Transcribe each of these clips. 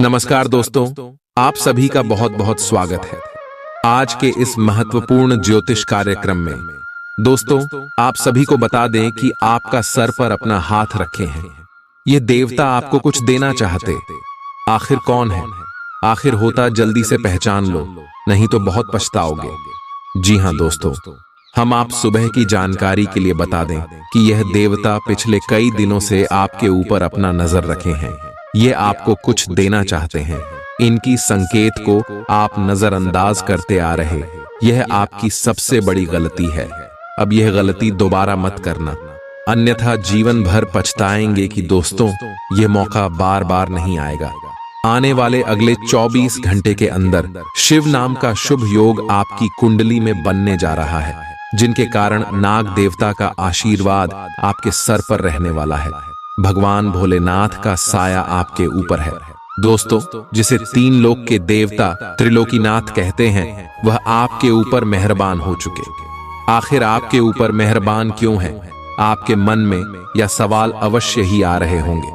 नमस्कार दोस्तों, आप सभी का बहुत बहुत स्वागत है आज के इस महत्वपूर्ण ज्योतिष कार्यक्रम में। दोस्तों, आप सभी को बता दें कि आपका सर पर अपना हाथ रखे हैं। ये देवता आपको कुछ देना चाहते। आखिर कौन है? आखिर होता जल्दी से पहचान लो, नहीं तो बहुत पछताओगे। जी हाँ दोस्तों, हम आप सुबह की जानकारी के लिए बता दें कि यह देवता पिछले कई दिनों से आपके ऊपर अपना नजर रखे हैं। ये आपको कुछ देना चाहते हैं। इनकी संकेत को आप नजरअंदाज करते आ रहे, यह आपकी सबसे बड़ी गलती है। अब यह गलती दोबारा मत करना, अन्यथा जीवन भर पछताएंगे कि दोस्तों यह मौका बार बार नहीं आएगा। आने वाले अगले 24 घंटे के अंदर शिव नाम का शुभ योग आपकी कुंडली में बनने जा रहा है, जिनके कारण नाग देवता का आशीर्वाद आपके सर पर रहने वाला है। भगवान भोलेनाथ का साया आपके ऊपर है। दोस्तों, जिसे 3 लोक के देवता त्रिलोकीनाथ कहते हैं, वह आपके ऊपर मेहरबान हो चुके। आखिर आपके ऊपर मेहरबान क्यों है? आपके मन में यह सवाल अवश्य ही आ रहे होंगे।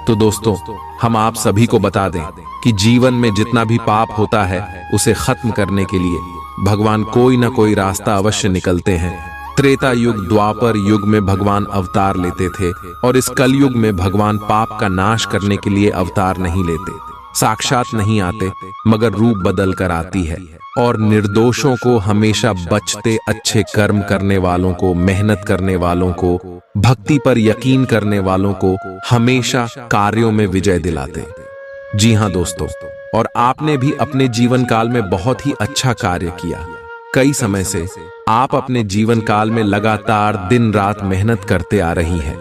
तो दोस्तों, हम आप सभी को बता दें कि जीवन में जितना भी पाप होता है उसे खत्म करने के लिए भगवान कोई ना कोई रास्ता अवश्य निकलते हैं। त्रेता युग, द्वापर युग में भगवान अवतार लेते थे, और इस कलयुग में भगवान पाप का नाश करने के लिए अवतार नहीं लेते, साक्षात नहीं आते, मगर रूप बदल कर आती है और निर्दोषों को हमेशा बचते, अच्छे कर्म करने वालों को, मेहनत करने वालों को, भक्ति पर यकीन करने वालों को हमेशा कार्यों में विजय दिलाते। जी हाँ दोस्तों, और आपने भी अपने जीवन काल में बहुत ही अच्छा कार्य किया। कई समय से आप अपने जीवन काल में लगातार दिन रात मेहनत करते आ रही हैं।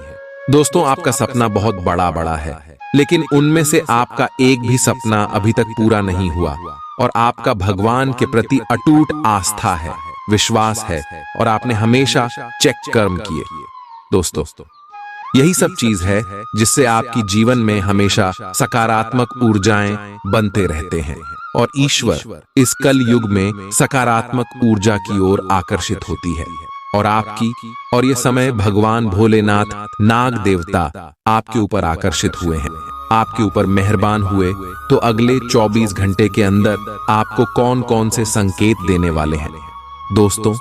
दोस्तों, आपका सपना बहुत बड़ा बड़ा है, लेकिन उनमें से आपका एक भी सपना अभी तक पूरा नहीं हुआ, और आपका भगवान के प्रति अटूट आस्था है, विश्वास है, और आपने हमेशा चेक कर्म किए। दोस्तों, यही सब चीज है जिससे आपकी जीवन में हमेशा सकारात्मक ऊर्जाएं बनते रहते हैं, और ईश्वर इस कल युग में सकारात्मक ऊर्जा की ओर आकर्षित होती है। और ये समय भगवान भोलेनाथ नाग देवता आपके ऊपर आकर्षित हुए हैं, आपके ऊपर मेहरबान हुए। तो अगले 24 घंटे के अंदर आपको कौन कौन से संकेत देने वाले हैं? दोस्तों,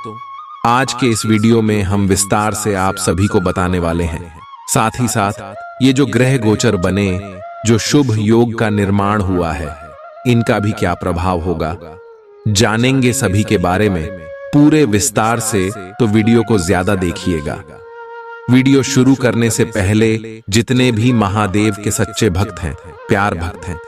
आज के इस वीडियो में हम विस्तार से आप सभी को बताने वाले हैं। साथ ही साथ ये जो ग्रह गोचर बने, जो शुभ योग का निर्माण हुआ है, इनका भी क्या प्रभाव होगा, जानेंगे सभी के बारे में पूरे विस्तार से। तो वीडियो को ज्यादा देखिएगा। वीडियो शुरू करने से पहले जितने भी महादेव के सच्चे भक्त हैं, प्यार भक्त हैं,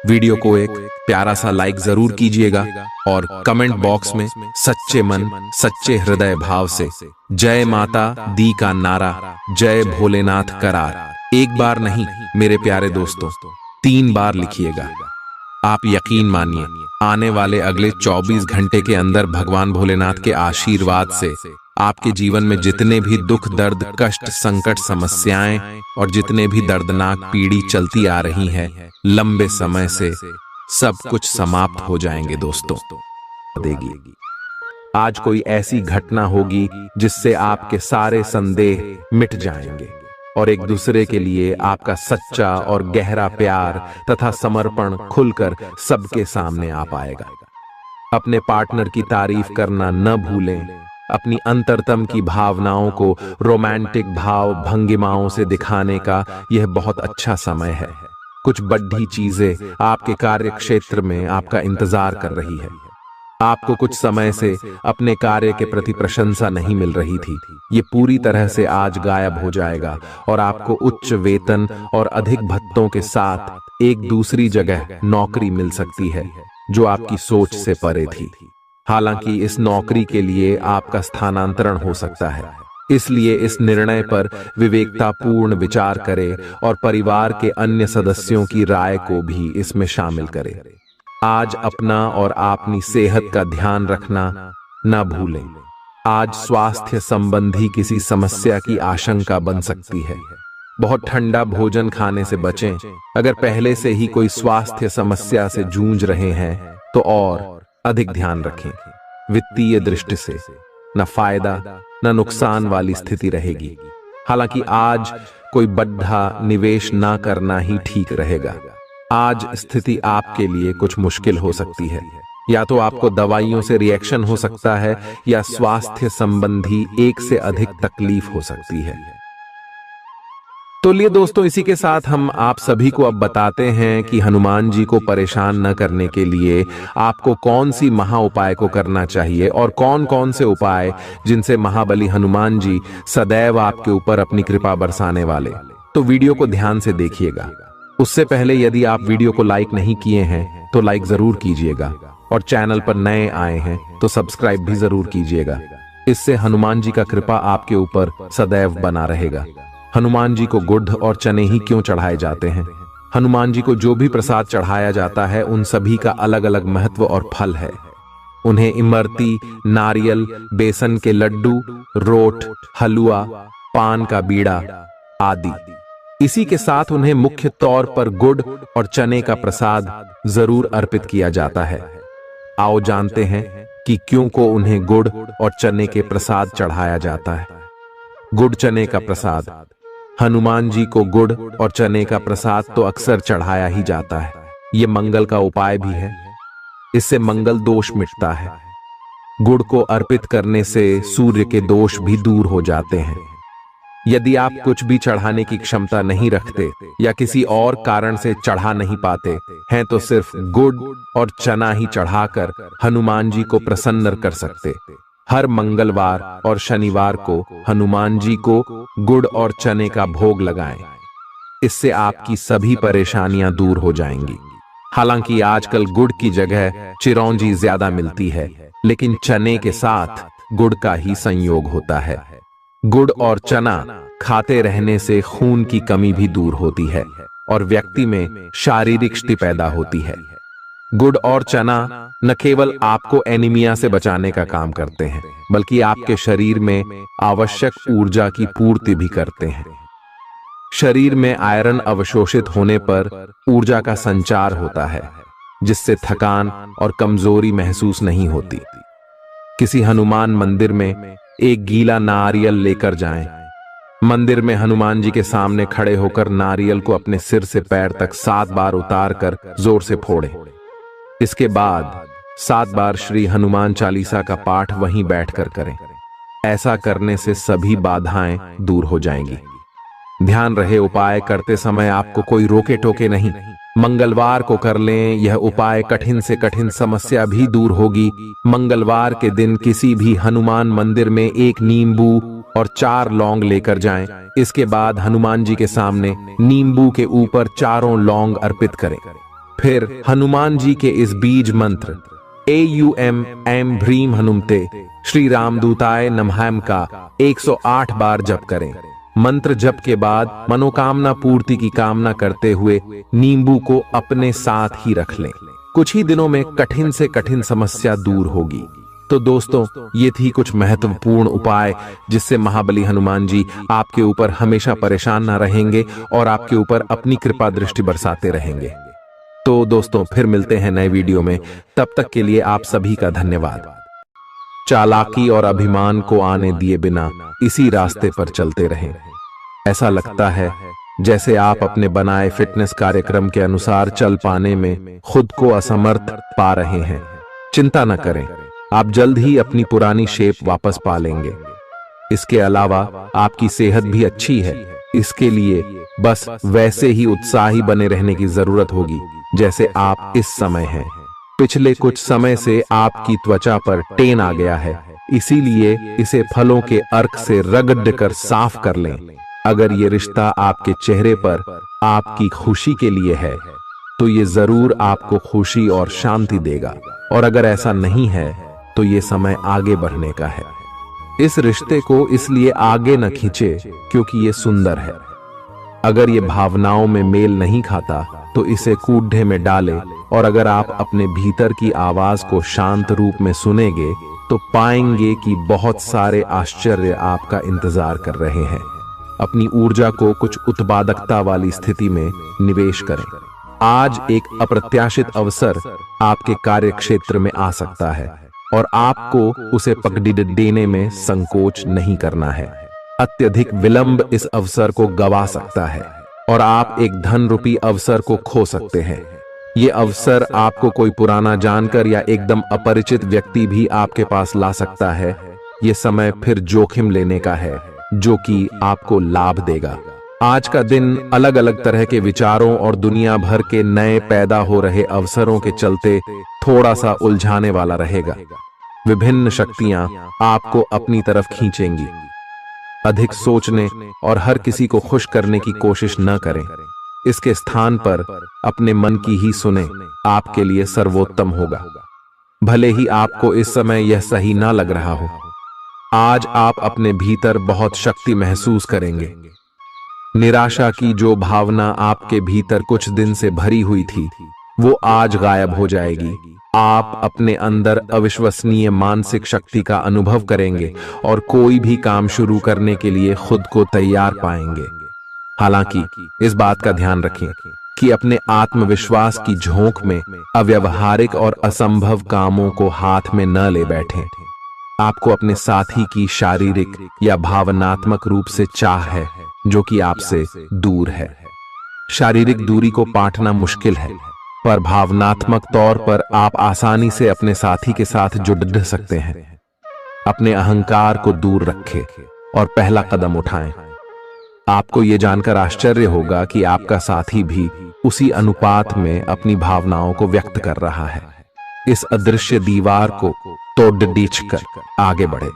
वीडियो को एक प्यारा सा लाइक जरूर कीजिएगा, और कमेंट बॉक्स में सच्चे मन सच्चे हृदय भाव से जय माता दी का नारा, जय भोलेनाथ करार एक बार नहीं मेरे प्यारे दोस्तों, 3 बार लिखिएगा। आप यकीन मानिए, आने वाले अगले 24 घंटे के अंदर भगवान भोलेनाथ के आशीर्वाद से आपके जीवन में जितने भी दुख, दर्द, कष्ट, संकट, समस्याएं और जितने भी दर्दनाक पीड़ी चलती आ रही हैं लंबे समय से, सब कुछ समाप्त हो जाएंगे दोस्तों। देगी आज कोई ऐसी घटना होगी जिससे आपके सारे संदेह मिट जाएंगे, और एक दूसरे के लिए आपका सच्चा और गहरा प्यार तथा समर्पण खुलकर सबके सामने आ पाएगा। अपने पार्टनर की तारीफ करना न भूलें। अपनी अंतरतम की भावनाओं को रोमांटिक भाव भंगिमाओं से दिखाने का यह बहुत अच्छा समय है। कुछ बड़ी चीजें आपके कार्य क्षेत्र में आपका इंतजार कर रही है। आपको कुछ समय से अपने कार्य के प्रति प्रशंसा नहीं मिल रही थी, ये पूरी तरह से आज गायब हो जाएगा, और आपको उच्च वेतन और अधिक भत्तों के साथ एक दूसरी जगह नौकरी मिल सकती है जो आपकी सोच से परे थी। हालांकि इस नौकरी के लिए आपका स्थानांतरण हो सकता है, इसलिए इस निर्णय पर विवेकतापूर्ण विचार करें और परिवार के अन्य सदस्यों की राय को भी इसमें शामिल करें। आज अपना और अपनी सेहत का ध्यान रखना न भूलें। आज स्वास्थ्य संबंधी किसी समस्या की आशंका बन सकती है। बहुत ठंडा भोजन खाने से बचें। अगर पहले से ही कोई स्वास्थ्य समस्या से जूझ रहे हैं तो और अधिक ध्यान रखें। वित्तीय दृष्टि से न फायदा न नुकसान वाली स्थिति रहेगी। हालांकि आज कोई बड़ा निवेश ना करना ही ठीक रहेगा। आज स्थिति आपके लिए कुछ मुश्किल हो सकती है। या तो आपको दवाइयों से रिएक्शन हो सकता है या स्वास्थ्य संबंधी एक से अधिक तकलीफ हो सकती है। तो लिए दोस्तों, इसी के साथ हम आप सभी को अब बताते हैं कि हनुमान जी को परेशान न करने के लिए आपको कौन सी महा उपाय को करना चाहिए और कौन कौन से उपाय जिनसे महाबली हनुमान जी सदैव आपके ऊपर अपनी कृपा बरसाने वाले। तो वीडियो को ध्यान से देखिएगा। उससे पहले यदि आप वीडियो को लाइक नहीं किए हैं तो लाइक जरूर कीजिएगा और चैनल पर नए आए हैं तो सब्सक्राइब भी जरूर कीजिएगा। इससे हनुमान जी का कृपा आपके ऊपर सदैव बना रहेगा। हनुमान जी को गुड़ और चने ही क्यों चढ़ाए जाते हैं? हनुमान जी को जो भी प्रसाद चढ़ाया जाता है उन सभी का अलग अलग महत्व और फल है। उन्हें इमरती, नारियल, बेसन के लड्डू, रोट, हलवा, पान का बीड़ा आदि। इसी के साथ उन्हें मुख्य तौर पर गुड़ और चने का प्रसाद जरूर अर्पित किया जाता है। आओ जानते हैं कि क्यों को उन्हें गुड़ और चने के प्रसाद चढ़ाया जाता है। गुड़ चने का प्रसाद। हनुमान जी को गुड़ और चने का प्रसाद तो अक्सर चढ़ाया ही जाता है। ये मंगल का उपाय भी है। इससे मंगल दोष मिटता है। गुड़ को अर्पित करने से सूर्य के दोष भी दूर हो जाते हैं। यदि आप कुछ भी चढ़ाने की क्षमता नहीं रखते या किसी और कारण से चढ़ा नहीं पाते हैं तो सिर्फ गुड़ और चना ही चढ़ाकर हनुमान जी को प्रसन्न कर सकते। हर मंगलवार और शनिवार को हनुमान जी को गुड़ और चने का भोग लगाएं। इससे आपकी सभी परेशानियां दूर हो जाएंगी। हालांकि आजकल गुड़ की जगह चिरौंजी ज्यादा मिलती है, लेकिन चने के साथ गुड़ का ही संयोग होता है। गुड़ और चना खाते रहने से खून की कमी भी दूर होती है और व्यक्ति में शारीरिक शक्ति पैदा होती है। गुड़ और चना न केवल आपको एनीमिया से बचाने का काम करते हैं, बल्कि आपके शरीर में आवश्यक ऊर्जा की पूर्ति भी करते हैं। शरीर में आयरन अवशोषित होने पर ऊर्जा का संचार होता है, जिससे थकान और कमजोरी महसूस नहीं होती। किसी हनुमान मंदिर में एक गीला नारियल लेकर जाएं। मंदिर में हनुमान जी के सामने खड़े होकर नारियल को अपने सिर से पैर तक 7 बार उतार कर जोर से फोड़ें। इसके बाद 7 बार श्री हनुमान चालीसा का पाठ वहीं बैठकर करें। ऐसा करने से सभी बाधाएं दूर हो जाएंगी। ध्यान रहे, उपाय करते समय आपको कोई रोके टोके नहीं। मंगलवार को कर लें। यह उपाय कठिन से कठिन समस्या भी दूर होगी। मंगलवार के दिन किसी भी हनुमान मंदिर में एक नींबू और 4 लौंग लेकर जाएं। इसके बाद हनुमान जी के सामने नींबू के ऊपर 4 लौंग अर्पित करें। फिर हनुमान जी के इस बीज मंत्र AUM ऐं ह्रीं हनुमते श्री रामदूताय नमः का 108 बार जप करें। मंत्र जप के बाद मनोकामना पूर्ति की कामना करते हुए नींबू को अपने साथ ही रख लें। कुछ ही दिनों में कठिन से कठिन समस्या दूर होगी। तो दोस्तों, ये थी कुछ महत्वपूर्ण उपाय जिससे महाबली हनुमान जी आपके ऊपर हमेशा परेशान ना रहेंगे और आपके ऊपर अपनी कृपा दृष्टि बरसाते रहेंगे। तो दोस्तों, फिर मिलते हैं नए वीडियो में। तब तक के लिए आप सभी का धन्यवाद। चालाकी और अभिमान को आने दिए बिना इसी रास्ते पर चलते रहें। ऐसा लगता है जैसे आप अपने बनाए फिटनेस कार्यक्रम के अनुसार चल पाने में खुद को असमर्थ पा रहे हैं। चिंता न करें, आप जल्द ही अपनी पुरानी शेप वापस पा लेंगे। इसके अलावा आपकी सेहत भी अच्छी है। इसके लिए बस वैसे ही उत्साही बने रहने की जरूरत होगी जैसे आप इस समय हैं। पिछले कुछ समय से आपकी त्वचा पर टेन आ गया है, इसीलिए इसे फलों के अर्क से रगड़ कर साफ कर लें। अगर ये रिश्ता आपके चेहरे पर आपकी खुशी के लिए है तो ये जरूर आपको खुशी और शांति देगा, और अगर ऐसा नहीं है तो ये समय आगे बढ़ने का है। इस रिश्ते को इसलिए आगे न खींचे क्योंकि ये सुंदर है। अगर ये भावनाओं में मेल नहीं खाता तो इसे कूढ़े में डालें, और अगर आप अपने भीतर की आवाज को शांत रूप में सुनेंगे तो पाएंगे कि बहुत सारे आश्चर्य आपका इंतजार कर रहे हैं। अपनी ऊर्जा को कुछ उत्पादकता वाली स्थिति में निवेश करें। आज एक अप्रत्याशित अवसर आपके कार्य क्षेत्र में आ सकता है और आपको उसे पकड़ देने में संकोच नहीं करना है। अत्यधिक विलंब इस अवसर को गवा सकता है और आप एक धन रूपी अवसर को खो सकते हैं। ये अवसर आपको कोई पुराना जानकर या एकदम अपरिचित व्यक्ति भी आपके पास ला सकता है। ये समय फिर जोखिम लेने का है, जो कि आपको लाभ देगा। आज का दिन अलग अलग तरह के विचारों और दुनिया भर के नए पैदा हो रहे अवसरों के चलते थोड़ा सा उलझाने वाला रहेगा। विभिन्न शक्तियां आपको अपनी तरफ खींचेंगी। अधिक सोचने और हर किसी को खुश करने की कोशिश न करें। इसके स्थान पर अपने मन की ही सुने, आपके लिए सर्वोत्तम होगा। भले ही आपको इस समय यह सही ना लग रहा हो, आज आप अपने भीतर बहुत शक्ति महसूस करेंगे। निराशा की जो भावना आपके भीतर कुछ दिन से भरी हुई थी, वो आज गायब हो जाएगी। आप अपने अंदर अविश्वसनीय मानसिक शक्ति का अनुभव करेंगे और कोई भी काम शुरू करने के लिए खुद को तैयार पाएंगे। हालांकि इस बात का ध्यान रखें कि अपने आत्मविश्वास की झोंक में अव्यावहारिक और असंभव कामों को हाथ में न ले बैठें। आपको अपने साथी की शारीरिक या भावनात्मक रूप से चाह है, जो कि आपसे दूर है। शारीरिक दूरी को पाटना मुश्किल है, पर भावनात्मक तौर पर आप आसानी से अपने साथी के साथ जुड़ सकते हैं। अपने अहंकार को दूर रखें और पहला कदम उठाएं। आपको यह जानकर आश्चर्य होगा कि आपका साथी भी उसी अनुपात में अपनी भावनाओं को व्यक्त कर रहा है। इस अदृश्य दीवार को तोड़ कर आगे बढ़े।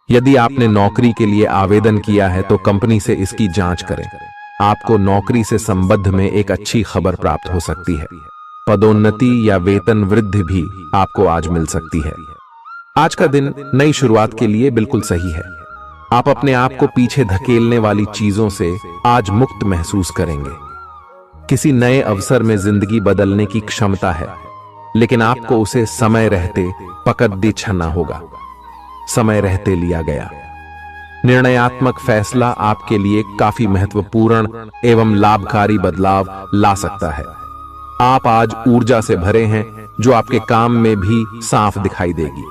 यदि आपने नौकरी के लिए आवेदन किया है तो कंपनी से इसकी जांच करें। आपको नौकरी से संबंध में एक अच्छी खबर प्राप्त हो सकती है। पदोन्नति या वेतन वृद्धि भी आपको आज मिल सकती है। आज का दिन नई शुरुआत के लिए बिल्कुल सही है। आप अपने आप को पीछे धकेलने वाली चीजों से आज मुक्त महसूस करेंगे। किसी नए अवसर में जिंदगी बदलने की क्षमता है, लेकिन आपको उसे समय रहते पकड़ दी छना होगा। समय रहते लिया गया निर्णयात्मक फैसला आपके लिए काफी महत्वपूर्ण एवं लाभकारी बदलाव ला सकता है। आप आज ऊर्जा से भरे हैं, जो आपके काम में भी साफ दिखाई देगी।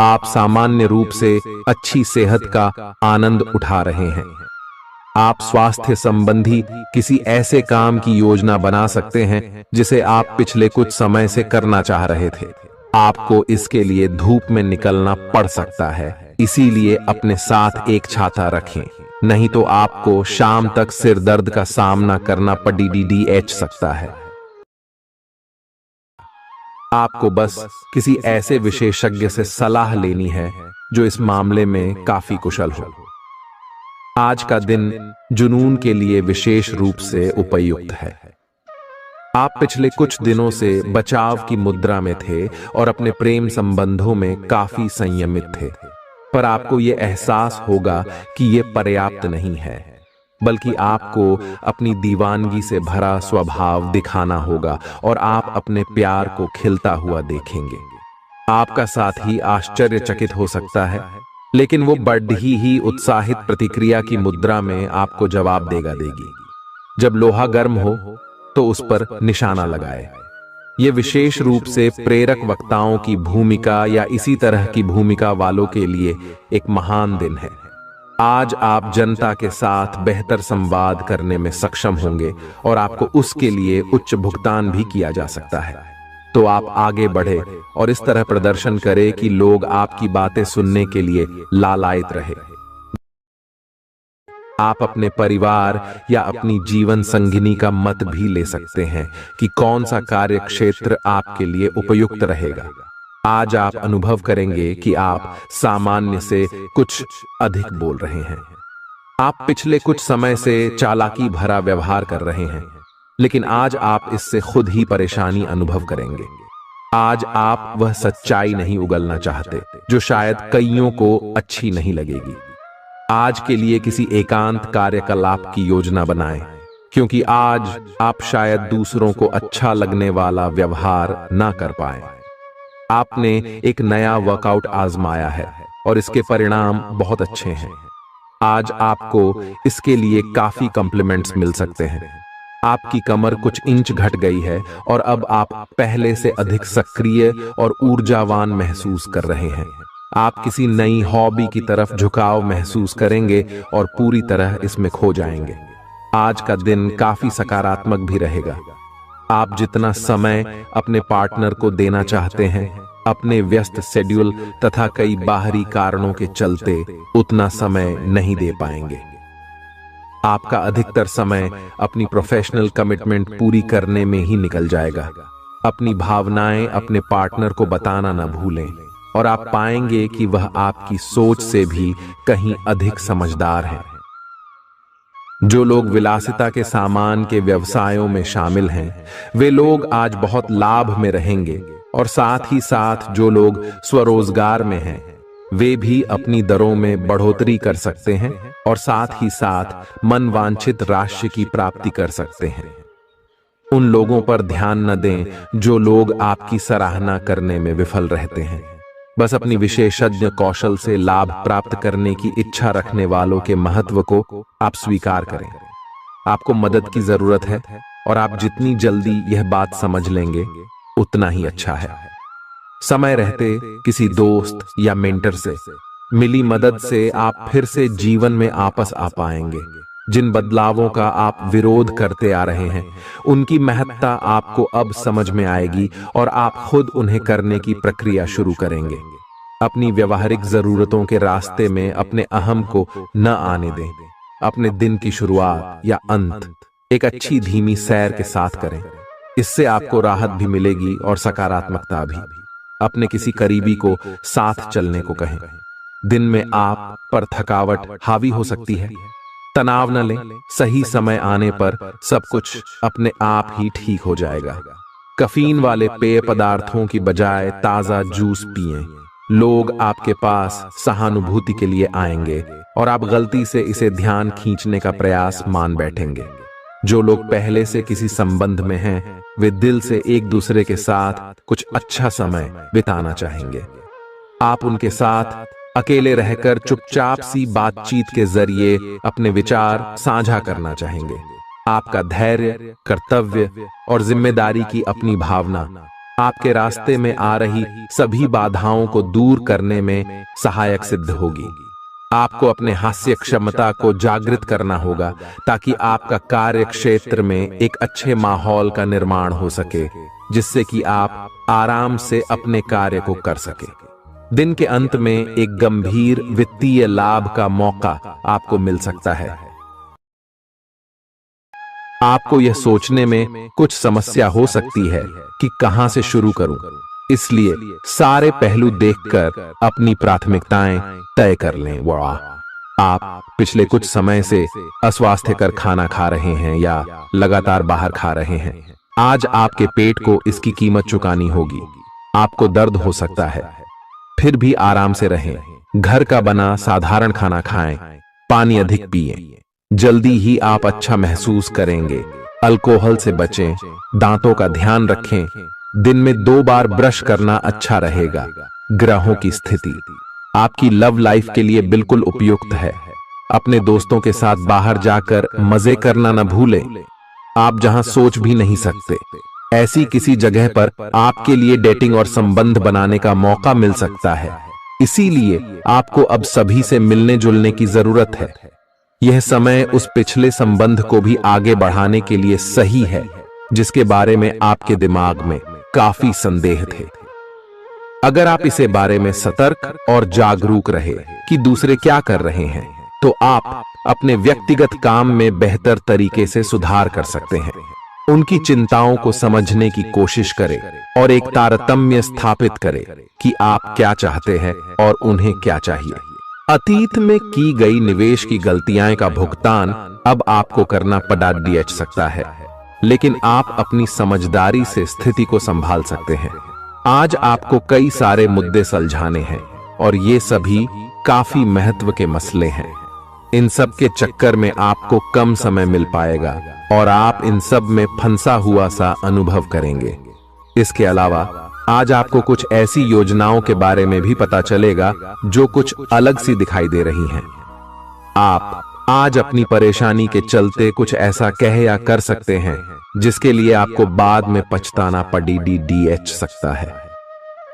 आप सामान्य रूप से अच्छी सेहत का आनंद उठा रहे हैं। आप स्वास्थ्य संबंधी किसी ऐसे काम की योजना बना सकते हैं जिसे आप पिछले कुछ समय से करना चाह रहे थे। आपको इसके लिए धूप में निकलना पड़ सकता है, इसीलिए अपने साथ एक छाता रखें, नहीं तो आपको शाम तक सिर दर्द का सामना करना पड़ सकता है। आपको बस किसी ऐसे विशेषज्ञ से सलाह लेनी है जो इस मामले में काफी कुशल हो। आज का दिन जुनून के लिए विशेष रूप से उपयुक्त है। आप पिछले कुछ दिनों से बचाव की मुद्रा में थे और अपने प्रेम संबंधों में काफी संयमित थे, पर आपको यह एहसास होगा कि यह पर्याप्त नहीं है, बल्कि आपको अपनी दीवानगी से भरा स्वभाव दिखाना होगा और आप अपने प्यार को खिलता हुआ देखेंगे। आपका साथी आश्चर्यचकित हो सकता है, लेकिन वो बड़ी ही उत्साहित प्रतिक्रिया की मुद्रा में आपको जवाब देगी। जब लोहा गर्म हो तो उस पर निशाना लगाए। ये विशेष रूप से प्रेरक वक्ताओं की भूमिका या इसी तरह की भूमिका वालों के लिए एक महान दिन है। आज आप जनता के साथ बेहतर संवाद करने में सक्षम होंगे और आपको उसके लिए उच्च भुगतान भी किया जा सकता है। तो आप आगे बढ़े और इस तरह प्रदर्शन करें कि लोग आपकी बातें सुनने के लिए लालायित रहे। आप अपने परिवार या अपनी जीवन संगिनी का मत भी ले सकते हैं कि कौन सा कार्य क्षेत्र आपके लिए उपयुक्त रहेगा। आज आप अनुभव करेंगे कि आप सामान्य से कुछ अधिक बोल रहे हैं। आप पिछले कुछ समय से चालाकी भरा व्यवहार कर रहे हैं, लेकिन आज आप इससे खुद ही परेशानी अनुभव करेंगे। आज आप वह सच्चाई नहीं उगलना चाहते जो शायद कईयों को अच्छी नहीं लगेगी। आज के लिए किसी एकांत कार्यकलाप की योजना बनाएं, क्योंकि आज आप शायद दूसरों को अच्छा लगने वाला व्यवहार ना कर पाए। आपने एक नया वर्कआउट आजमाया है और इसके परिणाम बहुत अच्छे हैं। आज आपको इसके लिए काफी कॉम्प्लीमेंट्स मिल सकते हैं। आपकी कमर कुछ इंच घट गई है और अब आप पहले से अधिक सक्रिय और ऊर्जावान महसूस कर रहे हैं। आप किसी नई हॉबी की तरफ झुकाव महसूस करेंगे और पूरी तरह इसमें खो जाएंगे। आज का दिन काफी सकारात्मक भी रहेगा। आप जितना समय अपने पार्टनर को देना चाहते हैं, अपने व्यस्त शेड्यूल तथा कई बाहरी कारणों के चलते उतना समय नहीं दे पाएंगे। आपका अधिकतर समय अपनी प्रोफेशनल कमिटमेंट पूरी करने में ही निकल जाएगा। अपनी भावनाएं अपने पार्टनर को बताना न भूलें और आप पाएंगे कि वह आपकी सोच से भी कहीं अधिक समझदार है। जो लोग विलासिता के सामान के व्यवसायों में शामिल हैं, वे लोग आज बहुत लाभ में रहेंगे और साथ ही साथ जो लोग स्वरोजगार में हैं, वे भी अपनी दरों में बढ़ोतरी कर सकते हैं और साथ ही साथ मनवांछित राशि की प्राप्ति कर सकते हैं। उन लोगों पर ध्यान न दें जो लोग आपकी सराहना करने में विफल रहते हैं। बस अपनी विशेषज्ञ कौशल से लाभ प्राप्त करने की इच्छा रखने वालों के महत्व को आप स्वीकार करें। आपको मदद की जरूरत है और आप जितनी जल्दी यह बात समझ लेंगे उतना ही अच्छा है। समय रहते किसी दोस्त या मेंटर से मिली मदद से आप फिर से जीवन में वापस आ पाएंगे। जिन बदलावों का आप विरोध करते आ रहे हैं, उनकी महत्ता आपको अब समझ में आएगी और आप खुद उन्हें करने की प्रक्रिया शुरू करेंगे। अपनी व्यवहारिक जरूरतों के रास्ते में अपने अहम को न आने दें। अपने दिन की शुरुआत या अंत एक अच्छी धीमी सैर के साथ करें। इससे आपको राहत भी मिलेगी और सकारात्मकता भी। अपने किसी करीबी को साथ चलने को कहें। दिन में आप पर थकावट हावी हो सकती है, तनाव न लें। सही समय आने पर सब कुछ अपने आप ही ठीक हो जाएगा। कैफीन वाले पेय पदार्थों की बजाय ताजा जूस पिएं। लोग आपके पास सहानुभूति के लिए आएंगे और आप गलती से इसे ध्यान खींचने का प्रयास मान बैठेंगे। जो लोग पहले से किसी संबंध में हैं, वे दिल से एक दूसरे के साथ कुछ अच्छा समय बिताना चाहेंगे। आप उनके साथ अकेले रहकर चुपचाप सी बातचीत के जरिए अपने विचार साझा करना चाहेंगे। आपका धैर्य, कर्तव्य और जिम्मेदारी की अपनी भावना आपके रास्ते में आ रही सभी बाधाओं को दूर करने में सहायक सिद्ध होगी। आपको अपने हास्य क्षमता को जागृत करना होगा ताकि आपका कार्य क्षेत्र में एक अच्छे माहौल का निर्माण हो सके, जिससे कि आप आराम से अपने कार्य को कर सके। दिन के अंत में एक गंभीर वित्तीय लाभ का मौका आपको मिल सकता है। आपको यह सोचने में कुछ समस्या हो सकती है कि कहां से शुरू करूं, इसलिए सारे पहलू देखकर अपनी प्राथमिकताएं तय कर लें। आप पिछले कुछ समय से अस्वास्थ्यकर खाना खा रहे हैं या लगातार बाहर खा रहे हैं। आज आपके पेट को इसकी कीमत चुकानी होगी। आपको दर्द हो सकता है, फिर भी आराम से रहें। घर का बना साधारण खाना खाएं, पानी अधिक पिएं। जल्दी ही आप अच्छा महसूस करेंगे। अल्कोहल से बचें, दांतों का ध्यान रखें। दिन में 2 बार ब्रश करना अच्छा रहेगा। ग्रहों की स्थिति आपकी लव लाइफ के लिए बिल्कुल उपयुक्त है। अपने दोस्तों के साथ बाहर जाकर मजे करना न भूलें। आप जहां सोच भी नहीं सकते, ऐसी किसी जगह पर आपके लिए डेटिंग और संबंध बनाने का मौका मिल सकता है। इसीलिए आपको अब सभी से मिलने जुलने की जरूरत है। यह समय उस पिछले संबंध को भी आगे बढ़ाने के लिए सही है जिसके बारे में आपके दिमाग में काफी संदेह थे। अगर आप इसे बारे में सतर्क और जागरूक रहे कि दूसरे क्या कर रहे हैं, तो आप अपने व्यक्तिगत काम में बेहतर तरीके से सुधार कर सकते हैं। उनकी चिंताओं को समझने की कोशिश करें और एक तारतम्य स्थापित करें कि आप क्या चाहते हैं और उन्हें क्या चाहिए। अतीत में की गई निवेश की गलतियां का भुगतान अब आपको करना पड़ सकता है, लेकिन आप अपनी समझदारी से स्थिति को संभाल सकते हैं। आज आपको कई सारे मुद्दे सुलझाने हैं और ये सभी काफी महत्व के मसले हैं। इन सब के चक्कर में आपको कम समय मिल पाएगा और आप इन सब में फंसा हुआ सा अनुभव करेंगे। इसके अलावा आज आपको कुछ ऐसी योजनाओं के बारे में भी पता चलेगा जो कुछ अलग सी दिखाई दे रही हैं। आप आज अपनी परेशानी के चलते कुछ ऐसा कह या कर सकते हैं जिसके लिए आपको बाद में पछताना पड़ सकता है।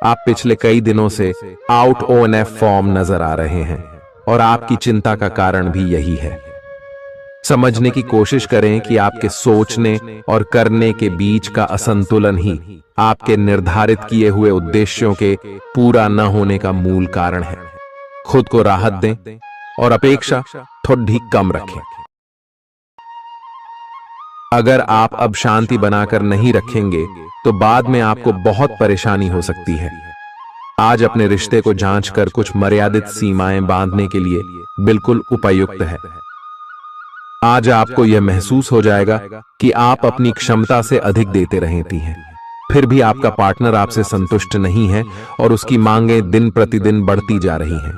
आप पिछले कई दिनों से आउट ऑन ए फॉर्म नजर आ रहे हैं और आपकी चिंता का कारण भी यही है। समझने की कोशिश करें कि आपके सोचने और करने के बीच का असंतुलन ही आपके निर्धारित किए हुए उद्देश्यों के पूरा न होने का मूल कारण है। खुद को राहत दें और अपेक्षा थोड़ी कम रखें। अगर आप अब शांति बनाकर नहीं रखेंगे तो बाद में आपको बहुत परेशानी हो सकती है। आज अपने रिश्ते को जांचकर कुछ मर्यादित सीमाएं बांधने के लिए बिल्कुल उपयुक्त है। आज आपको यह महसूस हो जाएगा कि आप अपनी क्षमता से अधिक देते रहती हैं, फिर भी आपका पार्टनर आपसे संतुष्ट नहीं है और उसकी मांगें दिन प्रतिदिन बढ़ती जा रही हैं।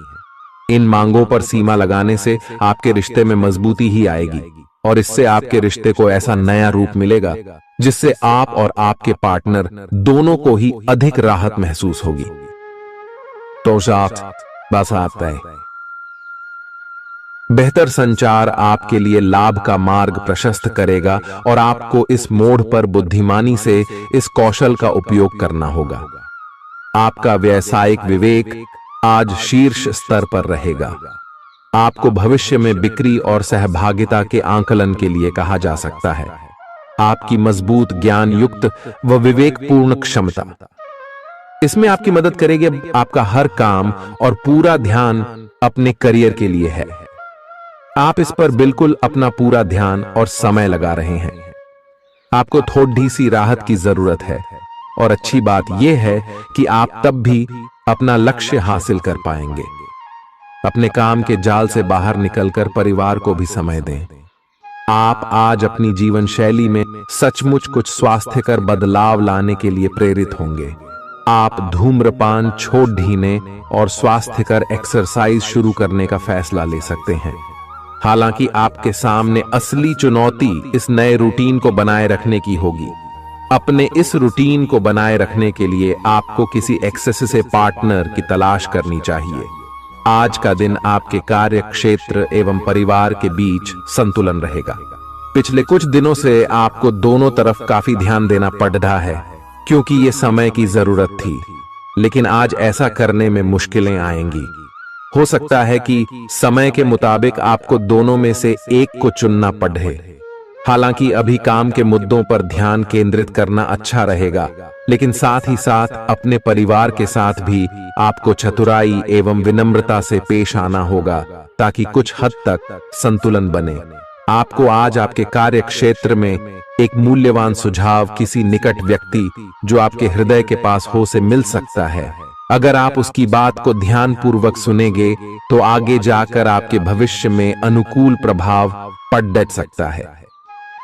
इन मांगों पर सीमा लगाने से आपके रिश्ते में मजबूती ही आएगी और इससे आपके रिश्ते को ऐसा नया रूप मिलेगा जिससे आप और आपके पार्टनर दोनों को ही अधिक राहत महसूस होगी। तो बस आता है। बेहतर संचार आपके लिए लाभ का मार्ग प्रशस्त करेगा और आपको इस मोड़ पर बुद्धिमानी से इस कौशल का उपयोग करना होगा। आपका व्यावसायिक विवेक आज शीर्ष स्तर पर रहेगा। आपको भविष्य में बिक्री और सहभागिता के आंकलन के लिए कहा जा सकता है। आपकी मजबूत ज्ञान युक्त व विवेकपूर्ण क्षमता इसमें आपकी मदद करेगी। आपका हर काम और पूरा ध्यान अपने करियर के लिए है। आप इस पर बिल्कुल अपना पूरा ध्यान और समय लगा रहे हैं। आपको थोड़ी सी राहत की जरूरत है और अच्छी बात यह है कि आप तब भी अपना लक्ष्य हासिल कर पाएंगे। अपने काम के जाल से बाहर निकलकर परिवार को भी समय दें। आप आज अपनी जीवन शैली में सचमुच कुछ स्वास्थ्यकर बदलाव लाने के लिए प्रेरित होंगे। आप धूम्रपान छोड़ देने और स्वास्थ्यकर एक्सरसाइज शुरू करने का फैसला ले सकते हैं। हालांकि आपके सामने असली चुनौती इस नए रूटीन को बनाए रखने की होगी। अपने इस रूटीन को बनाए रखने के लिए आपको किसी एक्सेस से पार्टनर की तलाश करनी चाहिए। आज का दिन आपके कार्य क्षेत्र एवं परिवार के बीच संतुलन रहेगा। पिछले कुछ दिनों से आपको दोनों तरफ काफी ध्यान देना पड़ रहा है क्योंकि ये समय की जरूरत थी, लेकिन आज ऐसा करने में मुश्किलें आएंगी। हो सकता है कि समय के मुताबिक आपको दोनों में से एक को चुनना पड़े। हालांकि अभी काम के मुद्दों पर ध्यान केंद्रित करना अच्छा रहेगा, लेकिन साथ ही साथ अपने परिवार के साथ भी आपको चतुराई एवं विनम्रता से पेश आना होगा ताकि कुछ हद तक संतुलन बने। आपको आज आपके कार्य क्षेत्र में एक मूल्यवान सुझाव किसी निकट व्यक्ति जो आपके हृदय के पास हो से मिल सकता है। अगर आप उसकी बात को ध्यानपूर्वक सुनेंगे तो आगे जाकर आपके भविष्य में अनुकूल प्रभाव पड़ सकता है।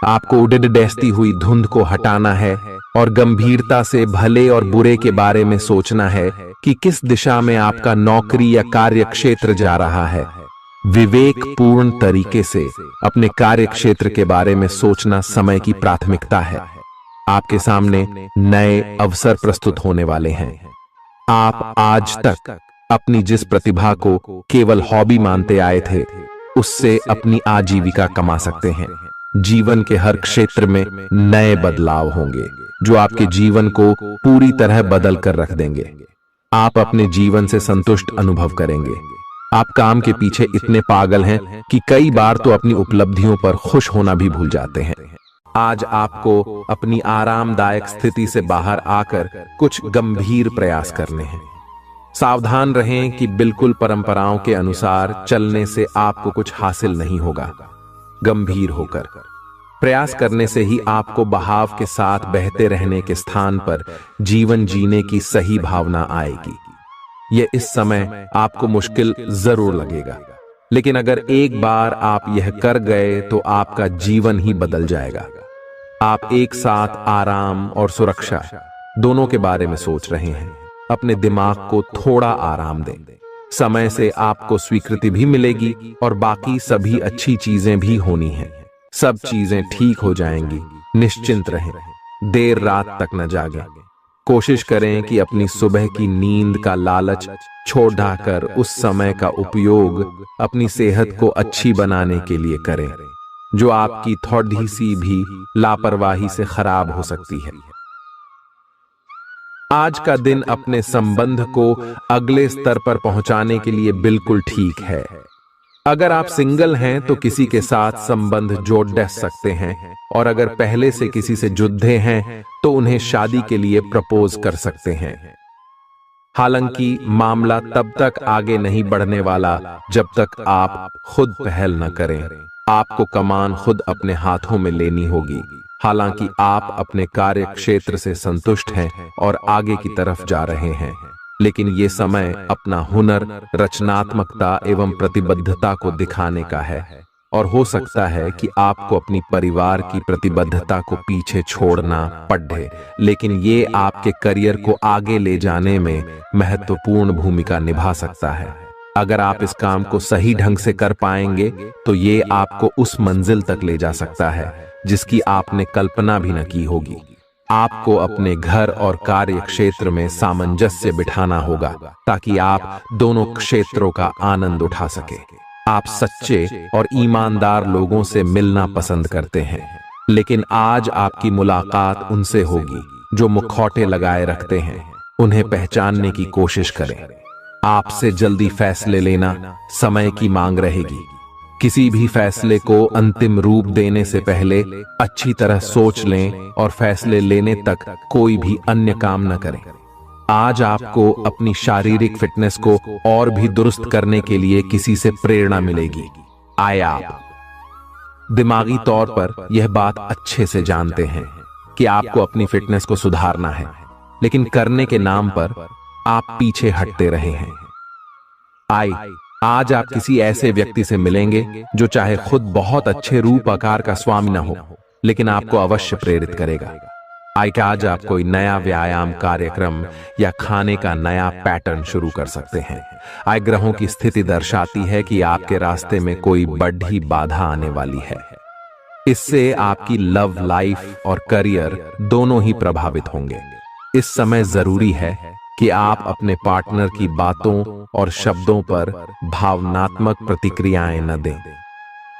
आपको उड़ती हुई धुंध को हटाना है और गंभीरता से भले और बुरे के बारे में सोचना है कि किस दिशा में आपका नौकरी या कार्य क्षेत्र जा रहा है। विवेकपूर्ण तरीके से अपने कार्य क्षेत्र के बारे में सोचना समय की प्राथमिकता है। आपके सामने नए अवसर प्रस्तुत होने वाले हैं। आप आज तक अपनी जिस प्रतिभा को केवल हॉबी मानते आए थे, उससे अपनी आजीविका कमा सकते हैं। जीवन के हर क्षेत्र में नए बदलाव होंगे जो आपके जीवन को पूरी तरह बदल कर रख देंगे। आप अपने जीवन से संतुष्ट अनुभव करेंगे। आप काम के पीछे इतने पागल हैं कि कई बार तो अपनी उपलब्धियों पर खुश होना भी भूल जाते हैं। आज आपको अपनी आरामदायक स्थिति से बाहर आकर कुछ गंभीर प्रयास करने हैं। सावधान रहें कि बिल्कुल परंपराओं के अनुसार चलने से आपको कुछ हासिल नहीं होगा। गंभीर होकर प्रयास करने से ही आपको बहाव के साथ बहते रहने के स्थान पर जीवन जीने की सही भावना आएगी। यह इस समय आपको मुश्किल जरूर लगेगा, लेकिन अगर एक बार आप यह कर गए तो आपका जीवन ही बदल जाएगा। आप एक साथ आराम और सुरक्षा दोनों के बारे में सोच रहे हैं। अपने दिमाग को थोड़ा आराम दें। समय से आपको स्वीकृति भी मिलेगी और बाकी सभी अच्छी चीजें भी होनी हैं। सब चीजें ठीक हो जाएंगी। निश्चिंत रहें। देर रात तक न जागें। कोशिश करें कि अपनी सुबह की नींद का लालच छोड़ कर उस समय का उपयोग अपनी सेहत को अच्छी बनाने के लिए करें, जो आपकी थोड़ी सी भी लापरवाही से खराब हो सकती है। आज का दिन अपने संबंध को अगले स्तर पर पहुंचाने के लिए बिल्कुल ठीक है। अगर आप सिंगल हैं तो किसी के साथ संबंध जोड़ सकते हैं, और अगर पहले से किसी से जुड़े हैं तो उन्हें शादी के लिए प्रपोज कर सकते हैं। हालांकि मामला तब तक आगे नहीं बढ़ने वाला जब तक आप खुद पहल न करें। आपको कमान खुद अपने हाथों में लेनी होगी। हालांकि आप अपने कार्य क्षेत्र से संतुष्ट हैं और आगे की तरफ जा रहे हैं, लेकिन ये समय अपना हुनर, रचनात्मकता एवं प्रतिबद्धता को दिखाने का है। और हो सकता है कि आपको अपनी परिवार की प्रतिबद्धता को पीछे छोड़ना पड़े, लेकिन ये आपके करियर को आगे ले जाने में महत्वपूर्ण भूमिका निभा सकता है। अगर आप इस काम को सही ढंग से कर पाएंगे तो ये आपको उस मंजिल तक ले जा सकता है जिसकी आपने कल्पना भी न की होगी। आपको अपने घर और कार्य क्षेत्र में सामंजस्य बिठाना होगा ताकि आप दोनों क्षेत्रों का आनंद उठा सके। आप सच्चे और ईमानदार लोगों से मिलना पसंद करते हैं, लेकिन आज आपकी मुलाकात उनसे होगी जो मुखौटे लगाए रखते हैं। उन्हें पहचानने की कोशिश करें। आपसे जल्दी फैसले लेना समय की मांग रहेगी। किसी भी फैसले को अंतिम रूप देने से पहले अच्छी तरह सोच लें और फैसले लेने तक कोई भी अन्य काम न करें। आज आपको अपनी शारीरिक फिटनेस को और भी दुरुस्त करने के लिए किसी से प्रेरणा मिलेगी। आप दिमागी तौर पर यह बात अच्छे से जानते हैं कि आपको अपनी फिटनेस को सुधारना है, लेकिन करने के नाम पर आप पीछे हटते रहे हैं। आज आप किसी ऐसे व्यक्ति से मिलेंगे जो चाहे खुद बहुत अच्छे रूप आकार का स्वामी न हो, लेकिन आपको अवश्य प्रेरित करेगा। आज आप कोई नया व्यायाम कार्यक्रम या खाने का नया पैटर्न शुरू कर सकते हैं। ग्रहों की स्थिति दर्शाती है कि आपके रास्ते में कोई बड़ी बाधा आने वाली है। इससे आपकी लव लाइफ और करियर दोनों ही प्रभावित होंगे। इस समय जरूरी है कि आप अपने पार्टनर की बातों और शब्दों पर भावनात्मक प्रतिक्रियाएं न दें।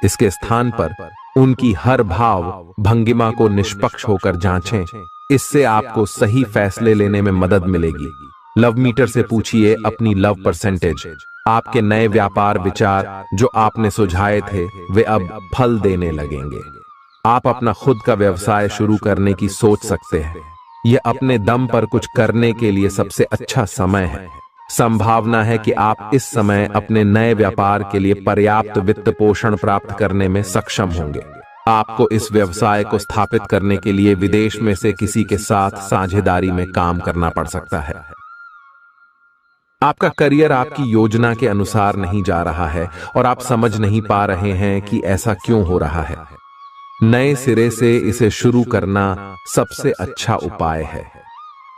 इसके स्थान पर उनकी हर भाव भंगिमा को निष्पक्ष होकर जांचें। इससे आपको सही फैसले लेने में मदद मिलेगी। लव मीटर से पूछिए अपनी लव परसेंटेज। आपके नए व्यापार विचार जो आपने सुझाए थे वे अब फल देने लगेंगे। आप अपना खुद का व्यवसाय शुरू करने की सोच सकते हैं। यह अपने दम पर कुछ करने के लिए सबसे अच्छा समय है। संभावना है कि आप इस समय अपने नए व्यापार के लिए पर्याप्त वित्त पोषण प्राप्त करने में सक्षम होंगे। आपको इस व्यवसाय को स्थापित करने के लिए विदेश में से किसी के साथ साझेदारी में काम करना पड़ सकता है। आपका करियर आपकी योजना के अनुसार नहीं जा रहा है और आप समझ नहीं पा रहे हैं कि ऐसा क्यों हो रहा है। नए सिरे से इसे शुरू करना सबसे अच्छा उपाय है।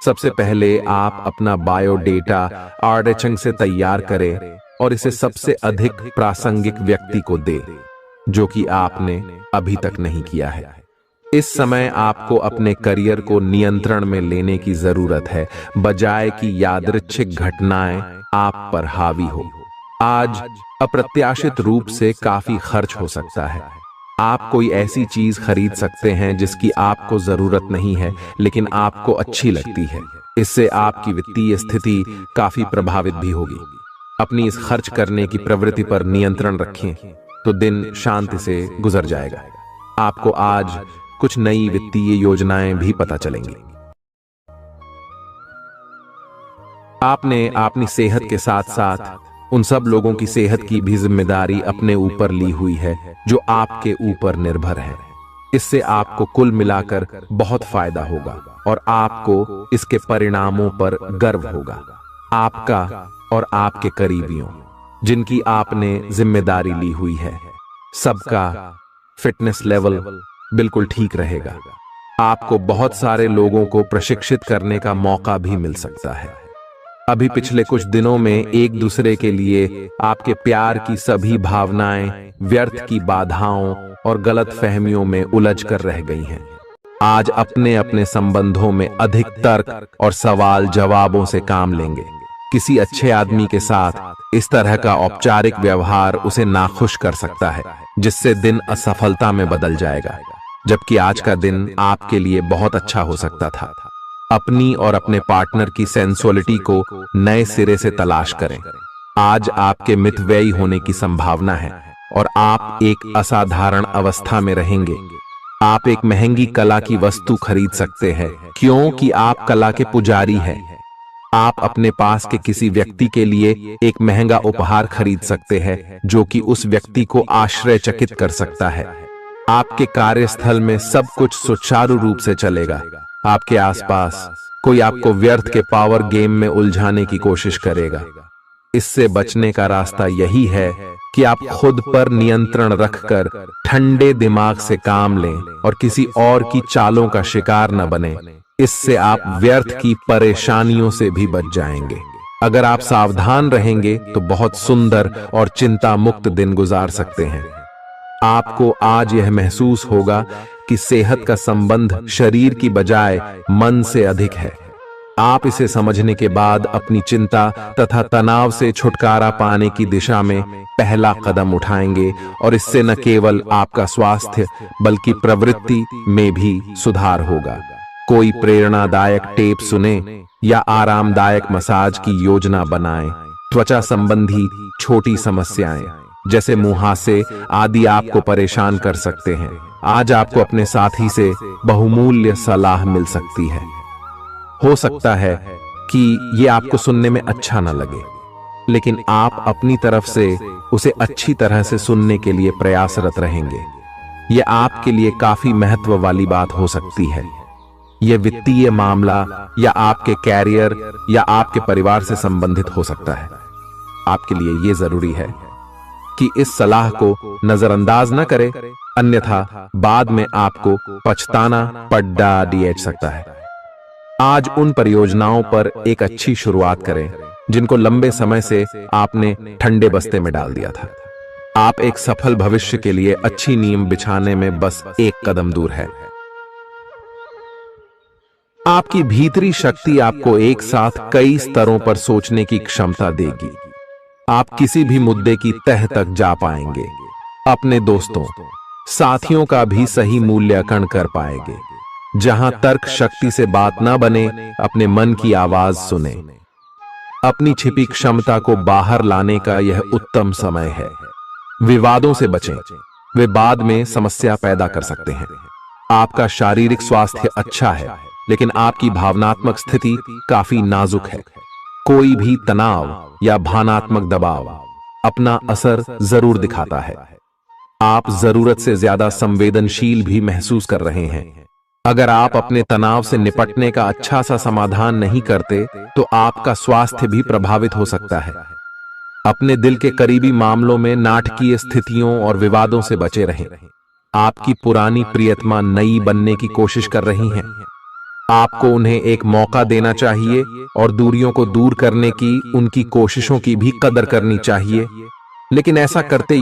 सबसे पहले आप अपना बायोडेटा आर्डेचंग से तैयार करें और इसे सबसे अधिक प्रासंगिक व्यक्ति को दें जो कि आपने अभी तक नहीं किया है। इस समय आपको अपने करियर को नियंत्रण में लेने की जरूरत है, बजाय कि यादृच्छिक घटनाएं आप पर हावी हो। आज अप्रत्याशित रूप से काफी खर्च हो सकता है। आप कोई ऐसी चीज खरीद सकते हैं जिसकी आपको जरूरत नहीं है लेकिन आपको अच्छी लगती है। इससे आपकी वित्तीय स्थिति काफी प्रभावित भी होगी। अपनी इस खर्च करने की प्रवृत्ति पर नियंत्रण रखें तो दिन शांति से गुजर जाएगा। आपको आज कुछ नई वित्तीय योजनाएं भी पता चलेंगी। आपने अपनी सेहत के साथ साथ उन सब लोगों की सेहत की भी जिम्मेदारी अपने ऊपर ली हुई है जो आपके ऊपर निर्भर है। इससे आपको कुल मिलाकर बहुत फायदा होगा और आपको इसके परिणामों पर गर्व होगा। आपका और आपके करीबियों जिनकी आपने जिम्मेदारी ली हुई है, सबका फिटनेस लेवल बिल्कुल ठीक रहेगा। आपको बहुत सारे लोगों को प्रशिक्षित करने का मौका भी मिल सकता है। अभी पिछले कुछ दिनों में एक दूसरे के लिए आपके प्यार की सभी भावनाएं व्यर्थ की बाधाओं और गलत फहमियों में उलझ कर रह गई हैं। आज अपने अपने संबंधों में अधिक तर्क और सवाल जवाबों से काम लेंगे। किसी अच्छे आदमी के साथ इस तरह का औपचारिक व्यवहार उसे नाखुश कर सकता है, जिससे दिन असफलता में बदल जाएगा। जबकि आज का दिन आपके लिए बहुत अच्छा हो सकता था। अपनी और अपने पार्टनर की सेंसुअलिटी को नए सिरे से तलाश करें। आज आपके मितव्ययी होने की संभावना है और आप एक असाधारण अवस्था में रहेंगे। आप एक महंगी कला की वस्तु खरीद सकते हैं क्योंकि आप कला के पुजारी हैं। आप अपने पास के किसी व्यक्ति के लिए एक महंगा उपहार खरीद सकते हैं जो कि उस व्यक्ति को आश्चर्यचकित कर सकता है। आपके कार्यस्थल में सब कुछ सुचारू रूप से चलेगा। आपके आसपास कोई आपको व्यर्थ के पावर गेम में उलझाने की कोशिश करेगा। इससे बचने का रास्ता यही है कि आप खुद पर नियंत्रण रखकर ठंडे दिमाग से काम लें और किसी और की चालों का शिकार न बने। इससे आप व्यर्थ की परेशानियों से भी बच जाएंगे। अगर आप सावधान रहेंगे तो बहुत सुंदर और चिंता मुक्त दिन गुजार सकते हैं। आपको आज यह महसूस होगा कि सेहत का संबंध शरीर की बजाय मन से अधिक है। आप इसे समझने के बाद अपनी चिंता तथा तनाव से छुटकारा पाने की दिशा में पहला कदम उठाएंगे और इससे न केवल आपका स्वास्थ्य बल्कि प्रवृत्ति में भी सुधार होगा। कोई प्रेरणादायक टेप सुने या आरामदायक मसाज की योजना बनाएं। त्वचा संबंधी छोटी समस्याएं जैसे मुहासे आदि आपको परेशान कर सकते हैं। आज आपको अपने साथी से बहुमूल्य सलाह मिल सकती है। हो सकता है कि यह आपको सुनने में अच्छा न लगे, लेकिन आप अपनी तरफ से उसे अच्छी तरह से सुनने के लिए प्रयासरत रहेंगे। यह आपके लिए काफी महत्व वाली बात हो सकती है। यह वित्तीय मामला या आपके कैरियर या आपके परिवार से संबंधित हो सकता है। आपके लिए यह जरूरी है कि इस सलाह को नजरअंदाज न करें, अन्यथा बाद में आपको पछताना पड़ सकता है। आज उन परियोजनाओं पर एक अच्छी शुरुआत करें जिनको लंबे समय से आपने ठंडे बस्ते में डाल दिया था। आप एक सफल भविष्य के लिए अच्छी नींव बिछाने में बस एक कदम दूर है। आपकी भीतरी शक्ति आपको एक साथ कई स्तरों पर सोचने की क्षमता देगी। आप किसी भी मुद्दे की तह तक जा पाएंगे। अपने दोस्तों, साथियों का भी सही मूल्यांकन कर पाएंगे। जहां तर्क शक्ति से बात ना बने, अपने मन की आवाज सुने। अपनी छिपी क्षमता को बाहर लाने का यह उत्तम समय है। विवादों से बचें, वे बाद में समस्या पैदा कर सकते हैं। आपका शारीरिक स्वास्थ्य अच्छा है, लेकिन आपकी भावनात्मक स्थिति काफी नाजुक है। कोई भी तनाव या भावनात्मक दबाव अपना असर जरूर दिखाता है। आप जरूरत से ज्यादा संवेदनशील भी महसूस कर रहे हैं। अगर आप अपने तनाव से निपटने का अच्छा सा समाधान नहीं करते तो आपका स्वास्थ्य भी प्रभावित हो सकता है। अपने दिल के करीबी मामलों में नाटकीय स्थितियों और विवादों से बचे रहें। आपकी पुरानी प्रियतमा नई बनने की कोशिश कर रही हैं। आपको उन्हें एक मौका देना चाहिए और दूरियों को दूर करने की उनकी कोशिशों की भी कदर करनी चाहिए। लेकिन ऐसा करते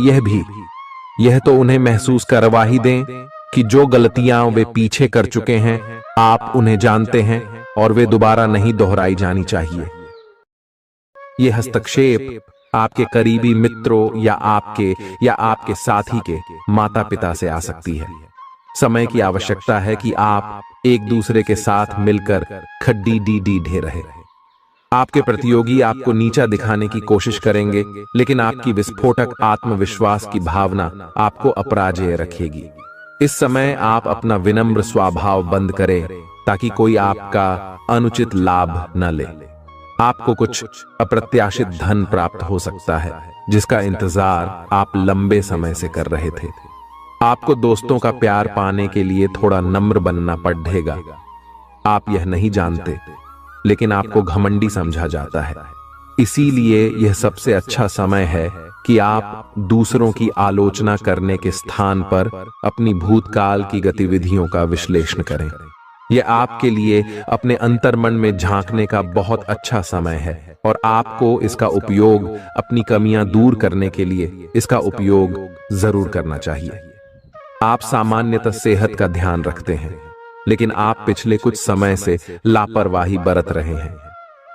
यह तो उन्हें महसूस करवा ही दें कि जो गलतियां वे पीछे कर चुके हैं आप उन्हें जानते हैं और वे दोबारा नहीं दोहराई जानी चाहिए। यह हस्तक्षेप आपके करीबी मित्रों या आपके साथी के माता पिता से आ सकती है। समय की आवश्यकता है कि आप एक दूसरे के साथ मिलकर खड्डी ढे रहे। आपके प्रतियोगी आपको नीचा दिखाने की कोशिश करेंगे, लेकिन आपकी विस्फोटक आत्मविश्वास की भावना आपको अपराजेय रखेगी। इस समय आप अपना विनम्र स्वभाव बंद करें ताकि कोई आपका अनुचित लाभ न ले। आपको कुछ अप्रत्याशित धन प्राप्त हो सकता है जिसका इंतजार आप लंबे समय से कर रहे थे। आपको दोस्तों का प्यार पाने के लिए थोड़ा नम्र बनना पड़ेगा। आप यह नहीं जानते, लेकिन आपको घमंडी समझा जाता है। इसीलिए यह सबसे अच्छा समय है कि आप दूसरों की आलोचना करने के स्थान पर अपनी भूतकाल की गतिविधियों का विश्लेषण करें। यह आपके लिए अपने अंतर्मन में झांकने का बहुत अच्छा समय है और आपको इसका उपयोग अपनी कमियां दूर करने के लिए इसका उपयोग जरूर करना चाहिए। आप सामान्यतः सेहत का ध्यान रखते हैं, लेकिन आप पिछले कुछ समय से लापरवाही बरत रहे हैं।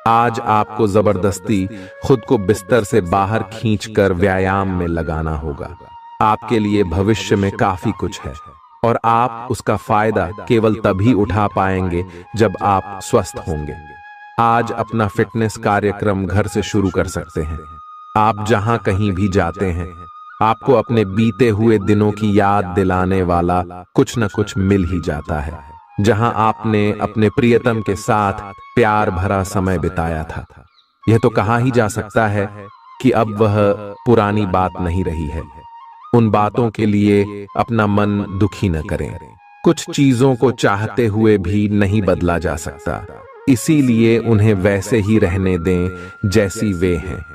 आज आपको जबरदस्ती खुद को बिस्तर से बाहर खींचकर व्यायाम में लगाना होगा। आपके लिए भविष्य में काफी कुछ है और आप उसका फायदा केवल तभी उठा पाएंगे जब आप स्वस्थ होंगे। आज अपना फिटनेस कार्यक्रम घर से शुरू कर सकते हैं। आप जहां कहीं भी जाते हैं, आपको अपने बीते हुए दिनों की याद दिलाने वाला कुछ न कुछ मिल ही जाता है। जहां आपने अपने प्रियतम के साथ प्यार भरा समय बिताया था, यह तो कहा ही जा सकता है कि अब वह पुरानी बात नहीं रही है। उन बातों के लिए अपना मन दुखी न करें। कुछ चीजों को चाहते हुए भी नहीं बदला जा सकता, इसीलिए उन्हें वैसे ही रहने दें जैसी वे हैं।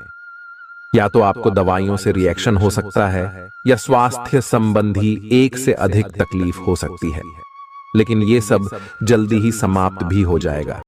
या तो आपको दवाइयों से रिएक्शन हो सकता है, या स्वास्थ्य संबंधी एक से अधिक तकलीफ हो सकती है, लेकिन ये सब जल्दी ही समाप्त भी हो जाएगा।